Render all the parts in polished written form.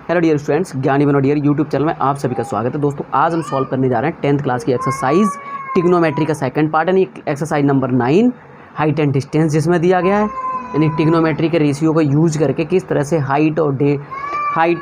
Hello dear students, ज्ञानी बनो dear YouTube channel में आप सभी का स्वागत है। दोस्तों आज हम सॉल्व करने जा रहे हैं 10th क्लास की एक्सरसाइज ट्रिग्नोमेट्री का सेकंड पार्ट यानी exercise number 9 height and distance, जिसमें दिया गया है यानी ट्रिग्नोमेट्री के रेशियो को यूज करके किस तरह से हाइट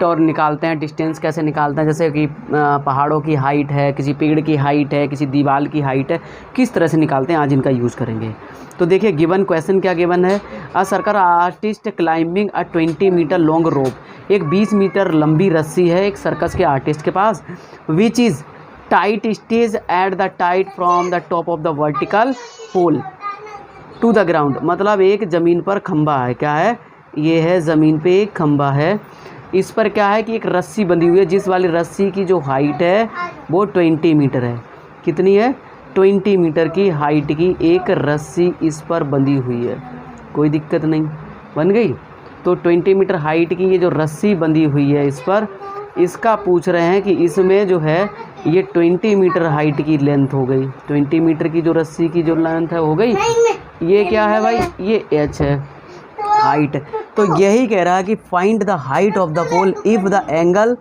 और निकालते हैं, डिस्टेंस कैसे निकालते हैं। जैसे कि पहाड़ों की हाइट है, किसी पेड़ की हाइट है, किसी दीवार की हाइट है, किस तरह से निकालते हैं, आज इनका यूज़ करेंगे। तो देखिए गिवन क्वेश्चन क्या गिवन है। A circle artist climbing a 20 metre long rope, एक 20 मीटर लंबी रस्सी है एक सर्कस के आर्टिस्ट के पास, which is tight stage at the tight from the top of the vertical pole to the ground. मतलब एक ज़मीन पर खंबा है, क्या है, ये है ज़मीन पे एक खंबा है, इस पर क्या है कि एक रस्सी बंधी हुई है, जिस वाली रस्सी की जो हाइट है वो 20 मीटर है। कितनी है? 20 मीटर की हाइट की एक रस्सी इस पर बंधी हुई है। कोई दिक्कत नहीं, बन गई। तो 20 मीटर हाइट की ये जो रस्सी बंधी हुई है इस पर, इसका पूछ रहे हैं कि इसमें जो है ये 20 मीटर हाइट की लेंथ हो गई। 20 मीटर की जो रस्सी की जो लेंथ है हो गई। ये क्या है भाई? ये h है हाइट। तो यही कह रहा है कि find the height of the pole if the angle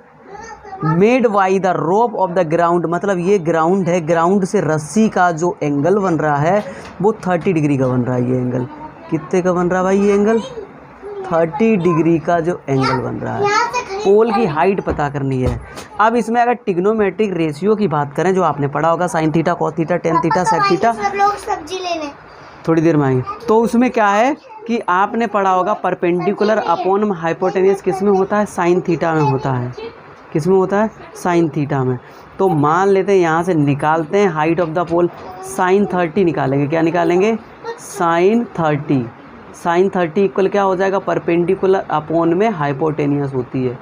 made by the rope of the ground. मतलब ये ग्राउंड है, ग्राउंड से रस्सी का जो एंगल बन रहा है वो 30 डिग्री का बन रहा है। ये एंगल कितने का बन रहा है भाई? ये एंगल 30 डिग्री का जो एंगल बन रहा है। पोल की हाइट पता करनी है। अब इसमें अगर ट्रिग्नोमेट्रिक रेशियो की बात करें, जो आपने पढ़ा होगा sine theta, cos theta, tan theta, sec theta, सब लोग सब्जी लेने थोड़ी देर में आएंगे। तो उसमें क्या है कि आपने पढ़ा होगा परपेंडिकुलर अपॉन हाइपोटेनियस किस में होता है? साइन थीटा में होता है। किस में होता है? साइन थीटा में। तो मान लेते हैं यहाँ से निकालते हैं height of the pole, sine 30 निकालेंगे। क्या निकालेंगे? साइन 30। साइन 30 इक्वल क्या हो जाएगा? परपेंडिकुलर अपॉन में हाइपोटेनियस होती है।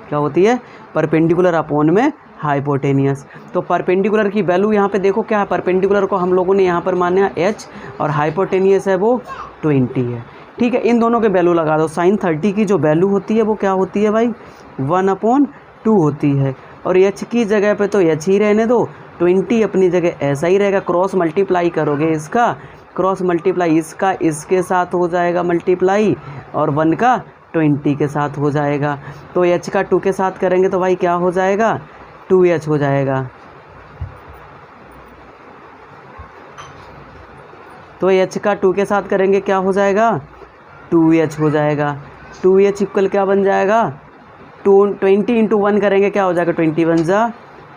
क्या होती है? परपेंडिकुलर अपॉन में हाइपोटेनियस। तो परपेंडिकुलर की वैल्यू यहाँ पे देखो क्या है। परपेंडिकुलर को हम लोगों ने यहाँ पर माना h और हाइपोटेनियस है वो 20 है। ठीक है, इन दोनों के वैल्यू लगा दो। साइन 30 की जो वैल्यू होती है वो क्या होती है भाई? 1/2 होती है। और h की जगह पे तो h ही रहने दो, 20 अपनी जगह ऐसा ही रहेगा। क्रॉस मल्टीप्लाई करोगे इसका, क्रॉस मल्टीप्लाई इसका इसके साथ हो जाएगा मल्टीप्लाई, और 1 का 20 के साथ हो जाएगा। तो h का 2 के साथ करेंगे तो भाई क्या हो जाएगा? 2h हो जाएगा। तो h का 2 के साथ करेंगे क्या हो जाएगा? 2h हो जाएगा। 2h इक्वल क्या बन जाएगा? 20 इंटू 1 करेंगे क्या हो जाएगा? 21 जा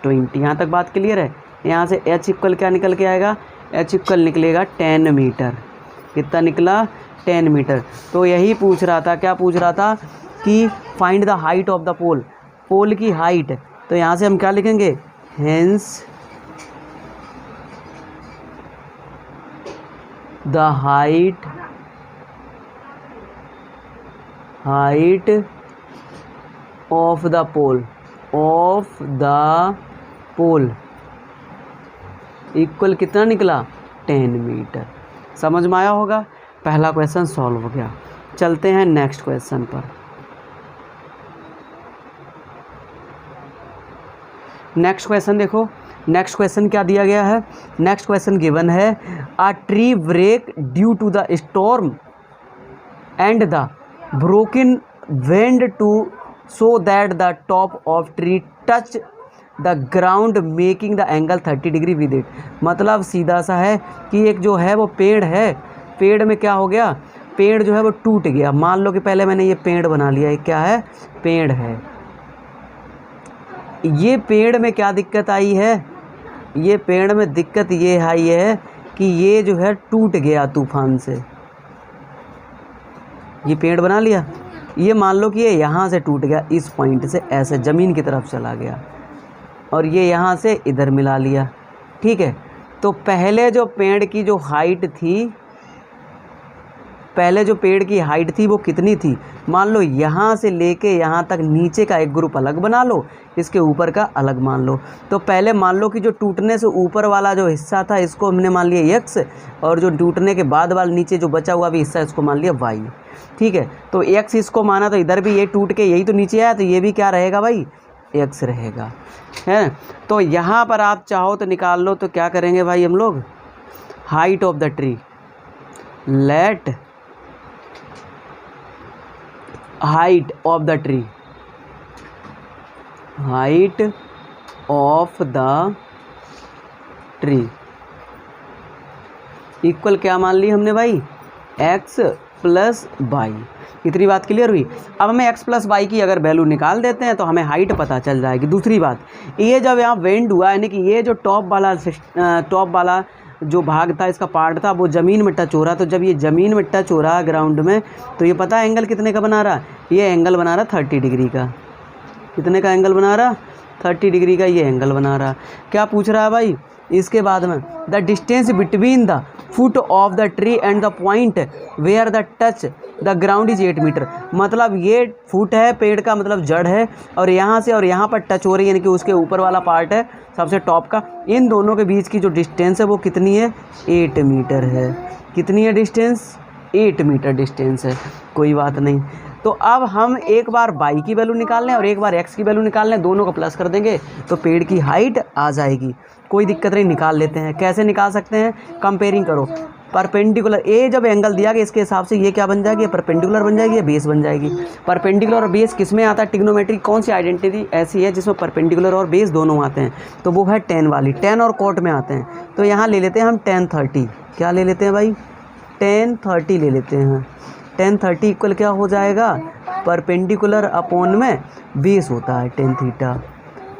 20। यहाँ तक बात क्लियर है। यहाँ से h इक्वल क्या निकल के आएगा? h इक्वल निकलेगा 10 मीटर। कितना निकला? 10 मीटर। तो यही पूछ रहा था, क्या पूछ रहा था कि find the height of the pole, pole की हाइट। तो यहाँ से हम क्या लिखेंगे? Hence the height of the pole equal कितना निकला? 10 मीटर। समझ में आया होगा। पहला क्वेश्चन सॉल्व हो गया। चलते हैं नेक्स्ट क्वेश्चन पर। नेक्स्ट क्वेश्चन देखो, नेक्स्ट क्वेश्चन क्या दिया गया है। नेक्स्ट क्वेश्चन गिवन है a tree break due to the storm and the broken wind to so that the top of tree touch the ground making the angle 30 degree with it. मतलब सीधा सा है कि एक जो है वो पेड़ है, पेड़ में क्या हो गया? पेड़ जो है वो टूट गया। मान लो कि पहले मैंने ये पेड़ बना लिया, ये क्या है? पेड़ है। ये पेड़ में क्या दिक्कत आई है? ये पेड़ में दिक्कत ये आई है कि ये जो है टूट गया तूफान से। ये पेड़ बना लिया, ये मान लो कि ये यहाँ से टूट गया, इस पॉइंट से ऐसे ज़मीन की तरफ चला गया, और ये यहाँ से इधर मिला लिया। ठीक है, तो पहले जो पेड़ की जो हाइट थी, पहले जो पेड़ की हाइट थी वो कितनी थी? मान लो यहाँ से लेके यहाँ तक नीचे का एक ग्रुप अलग बना लो, इसके ऊपर का अलग मान लो। तो पहले मान लो कि जो टूटने से ऊपर वाला जो हिस्सा था इसको हमने मान लिया x, और जो टूटने के बाद वाला नीचे जो बचा हुआ भी हिस्सा इसको मान लिया y। ठीक है, तो x इसको माना तो इधर भी ये टूट के यही तो नीचे आया, तो ये भी क्या रहेगा भाई? x रहेगा, है। तो यहाँ पर आप चाहो तो निकाल लो। तो क्या करेंगे भाई हम लोग? Height of the tree, let height of the tree height of the tree equal क्या मान ली हमने भाई, x प्लस वाई। इतनी बात क्लियर हुई। अब हमें x प्लस वाई की अगर वैल्यू निकाल देते हैं तो हमें हाइट पता चल जाएगी। दूसरी बात, ये जब यहाँ वेंड हुआ यानी कि ये जो टॉप वाला जो भाग था, इसका पार्ट था, वो ज़मीन में टच हो रहा। तो जब ये ज़मीन में टच हो रहा है ग्राउंड में, तो ये पता है एंगल कितने का बना रहा, ये एंगल बना रहा 30 डिग्री का। कितने का एंगल बना रहा, 30 डिग्री का ये एंगल बना रहा। क्या पूछ रहा है भाई, इसके बाद में the distance between the foot of the tree and the point where the touch the ground is 8 metre. मतलब ये फुट है पेड़ का, मतलब जड़ है, और यहाँ से और यहाँ पर टच हो रही है, यानी कि उसके ऊपर वाला पार्ट है सबसे टॉप का। इन दोनों के बीच की जो डिस्टेंस है वो कितनी है, 8 मीटर है। कितनी है डिस्टेंस, 8 मीटर डिस्टेंस है। कोई बात नहीं। तो अब हम एक बार y की वैल्यू निकाल लें और एक बार x की वैल्यू निकाल लें, दोनों को प्लस कर देंगे तो पेड़ की हाइट आ जाएगी। कोई दिक्कत नहीं, निकाल लेते हैं। कैसे निकाल सकते हैं, कंपेयरिंग करो। परपेंडिकुलर ए जब एंगल दिया गया इसके हिसाब से ये क्या बन जाएगी, परपेंडिकुलर बन जाएगी, ये बेस बन जाएगी। परपेंडिकुलर और बेस किस में आता है, ट्रिग्नोमेट्री कौन सी आइडेंटिटी ऐसी है जिसमें परपेंडिकुलर और बेस दोनों आते हैं, तो वो है tan वाली। tan और cot में आते हैं, तो यहाँ ले लेते हैं हम tan 30। क्या ले लेते हैं भाई, tan 30 ले लेते हैं। tan 30 इक्वल क्या हो जाएगा, परपेंडिकुलर अपॉन में बेस होता है tan थीटा।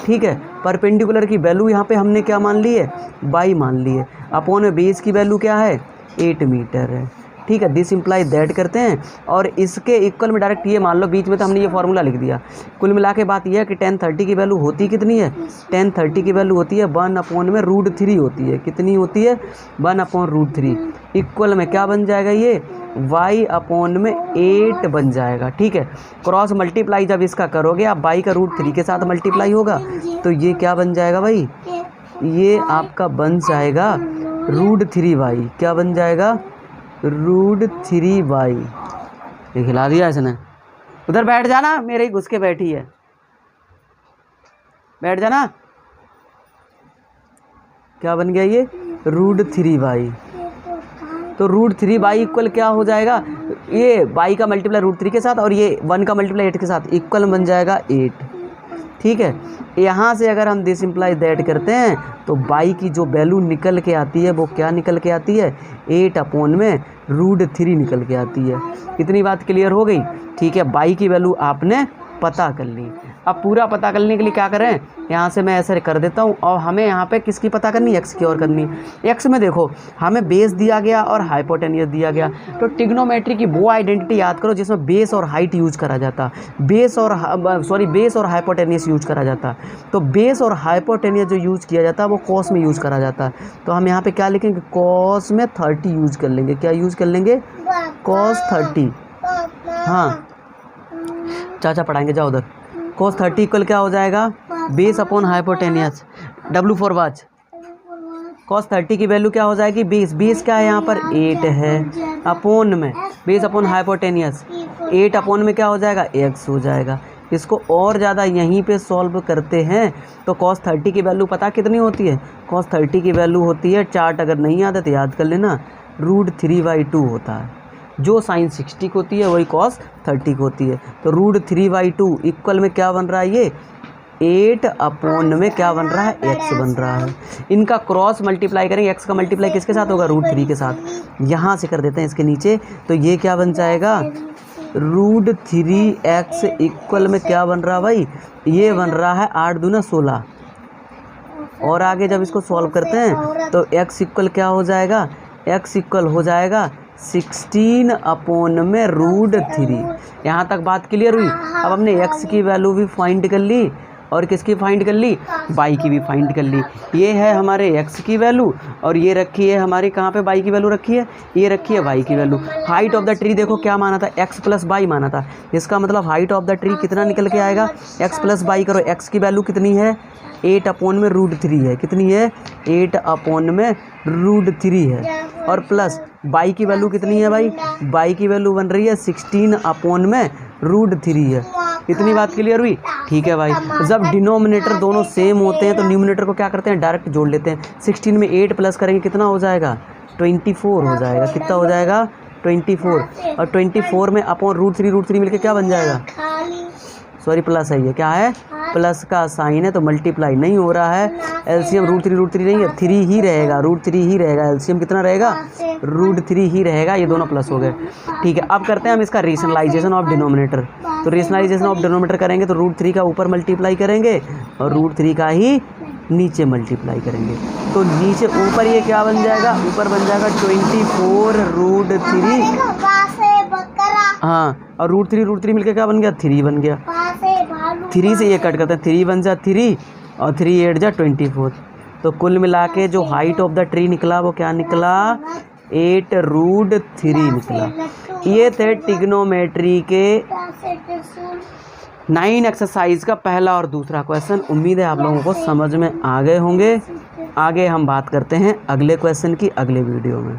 ठीक है, परपेंडिकुलर की वैल्यू यहाँ पे हमने क्या मान ली है, y मान ली है। अपॉन में बेस की वैल्यू क्या है, 8 मीटर है। ठीक है, दिस इम्प्लाई दैट करते हैं और इसके इक्वल में डायरेक्ट ये मान लो, बीच में तो हमने ये फार्मूला लिख दिया। कुल मिला के बात यह है कि tan 30 की वैल्यू होती कितनी है, tan 30 की वैल्यू होती है 1/√3 होती है। कितनी होती है, 1/√3। इक्वल में क्या बन जाएगा, ये y/8 बन जाएगा। ठीक है, क्रॉस मल्टीप्लाई जब इसका करोगे आप y का √3 के साथ मल्टीप्लाई होगा, तो ये क्या बन जाएगा भाई, ये आपका बन जाएगा √3y। क्या बन जाएगा, √3y। ये खिला दिया इसने। उधर बैठ जाना, मेरे ही घुस के बैठी है, बैठ जाना। क्या बन गया ये, √3y। तो √3y इक्वल क्या हो जाएगा, ये y का मल्टीप्लाई √3 के साथ और ये 1 का मल्टीप्लाई 8 के साथ, इक्वल बन जाएगा 8। ठीक है, यहाँ से अगर हम दिस इम्प्लाई दैट करते हैं तो y की जो वैल्यू निकल के आती है वो क्या निकल के आती है, 8/√3 निकल के आती है। इतनी बात क्लियर हो गई। ठीक है, y की वैल्यू आपने पता कर ली। अब पूरा पता करने के लिए क्या करें, यहाँ से मैं ऐसे कर देता हूँ और हमें यहाँ पे किसकी पता करनी है, x की और करनी है। x में देखो हमें बेस दिया गया और हाइपोटेनियस दिया गया, तो ट्रिग्नोमेट्री की वो आइडेंटिटी याद करो जिसमें बेस और हाइट यूज करा जाता, बेस और हाइपोटेनियस यूज करा जाता। तो बेस और हाइपोटेनियस जो यूज किया जाता है वो कॉस में यूज करा जाता है। तो हम यहाँ पे क्या लिखेंगे, कॉस में 30 यूज कर लेंगे। क्या यूज कर लेंगे, कॉस 30। हाँ चाचा पढ़ाएंगे, जाओ उधर। cos 30 इक्वल क्या हो जाएगा, base upon hypotenuse. W for watch. cos 30 की वैल्यू क्या हो जाएगी, बेस क्या है यहाँ पर 8 है, अपॉन में बेस अपॉन हाइपोटेनियस 8 अपॉन में क्या हो जाएगा, x हो जाएगा। इसको और ज़्यादा यहीं पे सॉल्व करते हैं तो cos 30 की वैल्यू पता कितनी होती है, cos 30 की वैल्यू होती है, चार्ट अगर नहीं आता तो याद कर लेना, √3/2 होता है। जो साइन 60 की होती है वही cos 30 की होती है। तो √3/2 इक्वल में क्या बन रहा है, ये 8 अपॉन में क्या बन रहा है, x बन रहा है। इनका क्रॉस मल्टीप्लाई करेंगे, x का मल्टीप्लाई किसके साथ होगा, √3 के साथ। यहाँ से कर देते हैं इसके नीचे, तो ये क्या बन जाएगा, √3x इक्वल में क्या बन रहा है भाई, ये बन रहा है 8 दूना 16। और आगे जब इसको सॉल्व करते हैं तो x इक्वल क्या हो जाएगा, x इक्वल हो जाएगा 16 अपॉन में √3। यहाँ तक बात क्लियर हुई। अब हमने x की वैल्यू भी फाइंड कर ली और किसकी फाइंड कर ली, y की भी फाइंड कर ली। ये है हमारे x की वैल्यू और ये रखी है हमारी कहाँ पे, y की वैल्यू रखी है, ये रखी है y की value. Height of the tree देखो क्या माना था, x प्लस y माना था। इसका मतलब हाइट ऑफ द ट्री कितना निकल के आएगा, x प्लस y करो, x की वैल्यू कितनी है, 8 अपॉन में √3 है। कितनी है, 8 अपॉन में √3 है। और प्लस y की वैल्यू कितनी है भाई, y की वैल्यू बन रही है 16 अपॉन में √3 है। इतनी बात क्लियर हुई। ठीक है भाई, जब डिनोमिनेटर दोनों सेम होते हैं तो न्यूमिनेटर को क्या करते हैं, डायरेक्ट जोड़ लेते हैं। 16 में 8 प्लस करेंगे कितना हो जाएगा, 24 हो जाएगा। कितना हो जाएगा, 24। और 24 में अपॉन √3 मिलके क्या बन जाएगा, सॉरी प्लस है, ये क्या है प्लस का साइन है तो मल्टीप्लाई नहीं हो रहा है। एलसीएम √3 नहीं है, 3 ही रहेगा, √3 ही रहेगा। एलसीएम कितना रहेगा? √3 ही रहेगा। ये दोनों प्लस हो गए। ठीक है, अब करते हैं हम इसका रेशनलाइजेशन ऑफ डिनोमिनेटर। तो रेशनलाइजेशन ऑफ डिनोमिनेटर करेंगे तो √3 का ऊपर मल्टीप्लाई करेंगे और √3 का ही नीचे मल्टीप्लाई करेंगे। तो नीचे ऊपर ये क्या बन जाएगा? ऊपर बन जाएगा 24 √3। हाँ, और √3 मिलकर क्या बन गया? 3 बन गया। 3 से ये कट करते हैं, 3 बन जा 3 और 3 8 जा 24। तो कुल मिला के जो हाइट ऑफ द ट्री निकला वो क्या निकला? 8√3 निकला। ये थे ट्रिग्नोमेट्री के 9 एक्सरसाइज का पहला और दूसरा क्वेश्चन। उम्मीद है आप लोगों को समझ में आ गए होंगे। आगे हम बात करते हैं अगले क्वेश्चन की अगले वीडियो में।